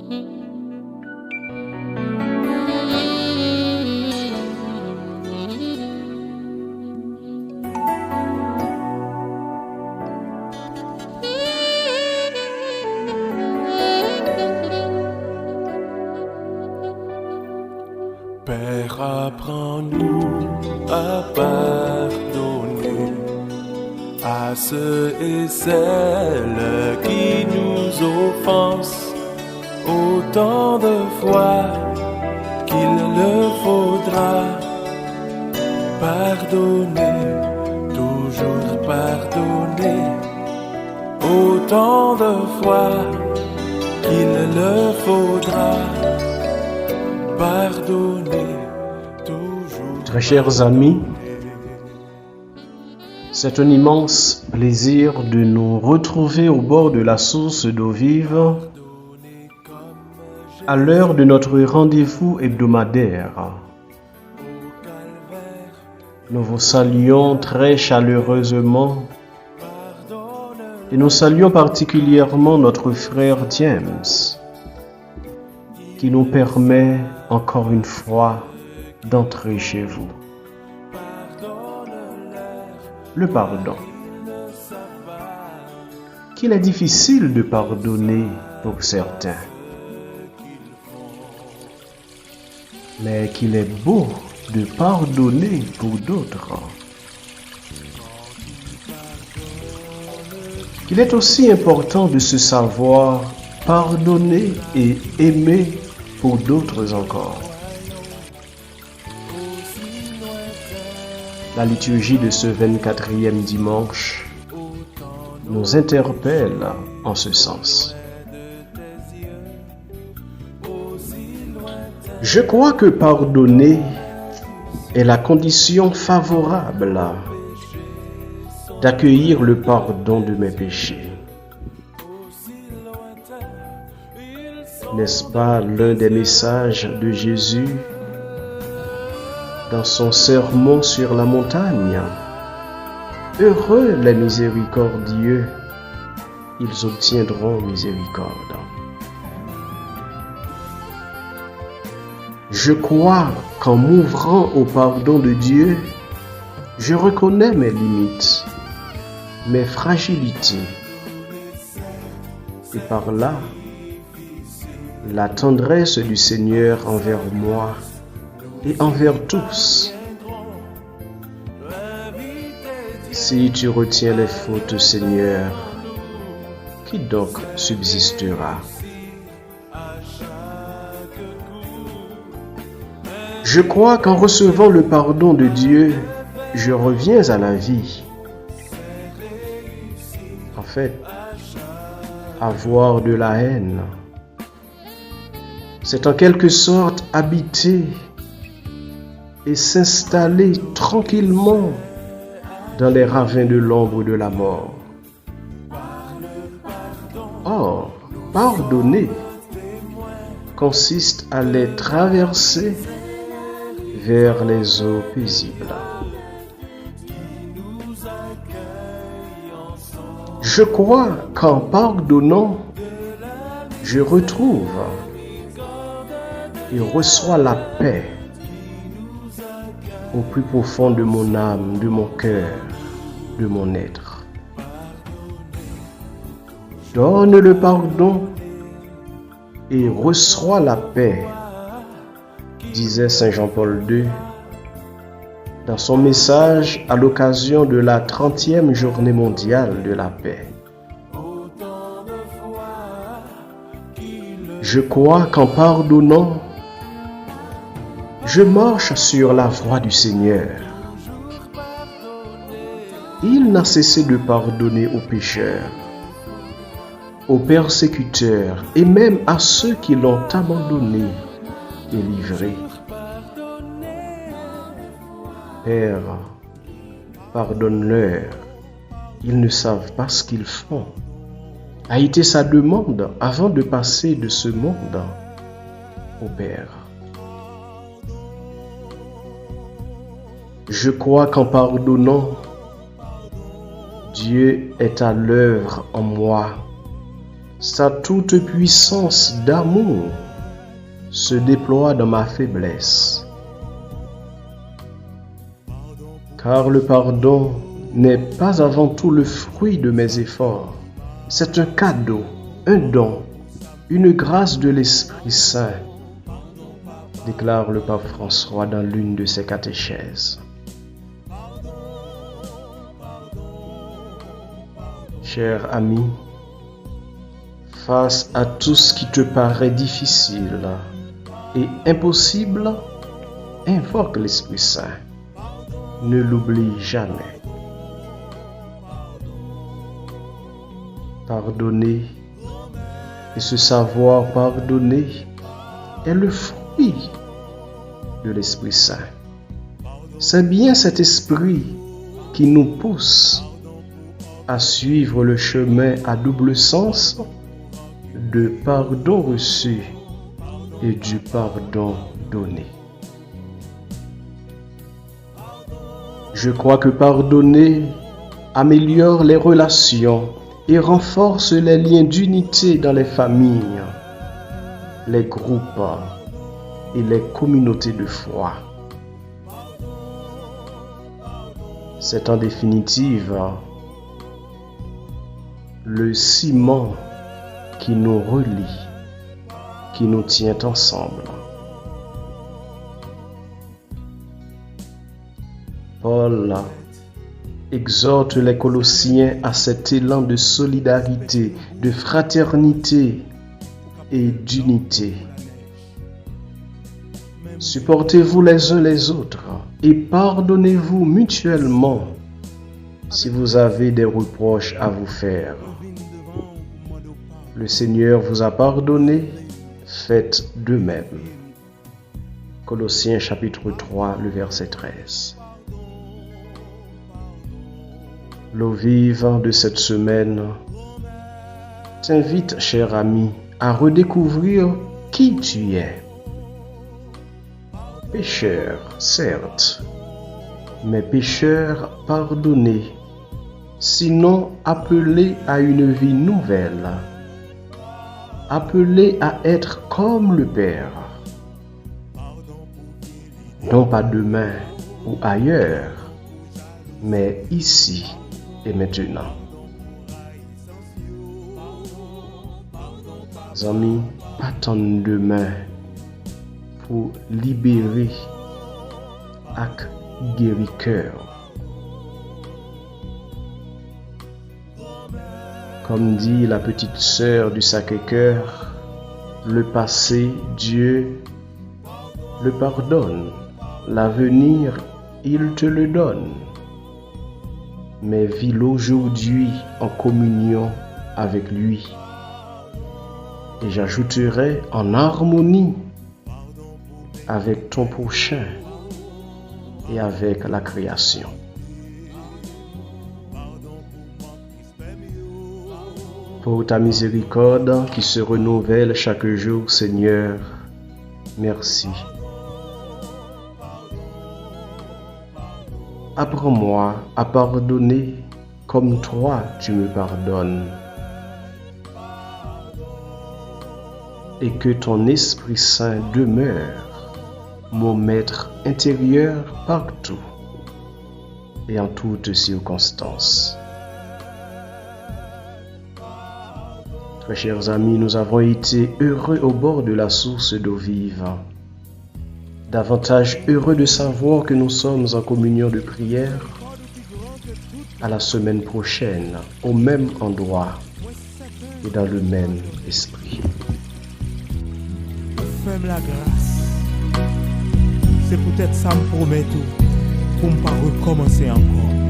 Père, apprends-nous à pardonner à ceux et celles qui nous offensent autant de fois qu'il le faudra. Pardonner, toujours pardonner, autant de fois qu'il le faudra. Pardonner, toujours. Très chers amis, c'est un immense plaisir de nous retrouver au bord de la source d'eau vive à l'heure de notre rendez-vous hebdomadaire. Nous vous saluons très chaleureusement et nous saluons particulièrement notre frère James qui nous permet encore une fois d'entrer chez vous. Le pardon. Qu'il est difficile de pardonner pour certains, mais qu'il est beau de pardonner pour d'autres. Il est aussi important de se savoir pardonner et aimer pour d'autres encore. La liturgie de ce 24e dimanche nous interpelle en ce sens. Je crois que pardonner est la condition favorable d'accueillir le pardon de mes péchés. N'est-ce pas l'un des messages de Jésus dans son sermon sur la montagne? Heureux les miséricordieux, ils obtiendront miséricorde. Je crois qu'en m'ouvrant au pardon de Dieu, je reconnais mes limites, mes fragilités, et par là, la tendresse du Seigneur envers moi et envers tous. Si tu retiens les fautes, Seigneur, qui donc subsistera? Je crois qu'en recevant le pardon de Dieu, je reviens à la vie. En fait, avoir de la haine, c'est en quelque sorte habiter et s'installer tranquillement dans les ravins de l'ombre de la mort. Or, pardonner consiste à les traverser vers les eaux paisibles. Je crois qu'en pardonnant, je retrouve et reçois la paix au plus profond de mon âme, de mon cœur, de mon être. Donne le pardon et reçois la paix, disait Saint Jean-Paul II dans son message à l'occasion de la 30e journée mondiale de la paix. Je crois qu'en pardonnant, je marche sur la voie du Seigneur. Il n'a cessé de pardonner aux pécheurs, aux persécuteurs et même à ceux qui l'ont abandonné et livré. Père, pardonne-leur, ils ne savent pas ce qu'ils font, a été sa demande avant de passer de ce monde au Père. Je crois qu'en pardonnant, Dieu est à l'œuvre en moi Sa toute puissance d'amour se déploie dans ma faiblesse. Car le pardon n'est pas avant tout le fruit de mes efforts. C'est un cadeau, un don, une grâce de l'Esprit Saint, déclare le pape François dans l'une de ses catéchèses. Cher ami, face à tout ce qui te paraît difficile et impossible, invoque l'Esprit Saint. Ne l'oublie jamais. Pardonner et se savoir pardonner est le fruit de l'Esprit Saint. C'est bien cet esprit qui nous pousse à suivre le chemin à double sens de pardon reçu et du pardon donné. Je crois que pardonner améliore les relations et renforce les liens d'unité dans les familles, les groupes et les communautés de foi. C'est en définitive le ciment qui nous relie, qui nous tient ensemble. Paul exhorte les Colossiens à cet élan de solidarité, de fraternité et d'unité. Supportez-vous les uns les autres et pardonnez-vous mutuellement si vous avez des reproches à vous faire. Le Seigneur vous a pardonné, faites de même. Colossiens chapitre 3, le verset 13. L'eau vive de cette semaine t'invite, cher ami, à redécouvrir qui tu es. Pécheur, certes, mais pécheur pardonné, sinon appelé à une vie nouvelle, appelé à être comme le Père, non pas demain ou ailleurs, mais ici et maintenant. Amis, pas tant demain pour libérer et guérir cœur. Comme dit la petite sœur du Sacré-Cœur, le passé, Dieu le pardonne, l'avenir, il te le donne. Mais vis l'aujourd'hui en communion avec lui. Et j'ajouterai en harmonie avec ton prochain et avec la création. Pour ta miséricorde qui se renouvelle chaque jour, Seigneur, merci. Apprends-moi à pardonner comme toi tu me pardonnes. Et que ton Esprit Saint demeure, mon maître intérieur partout et en toutes circonstances. Très chers amis, nous avons été heureux au bord de la source d'eau vive. Davantage heureux de savoir que nous sommes en communion de prière. À la semaine prochaine, au même endroit et dans le même esprit. Fais-moi la grâce. C'est peut-être ça me promet tout pour ne pas recommencer encore.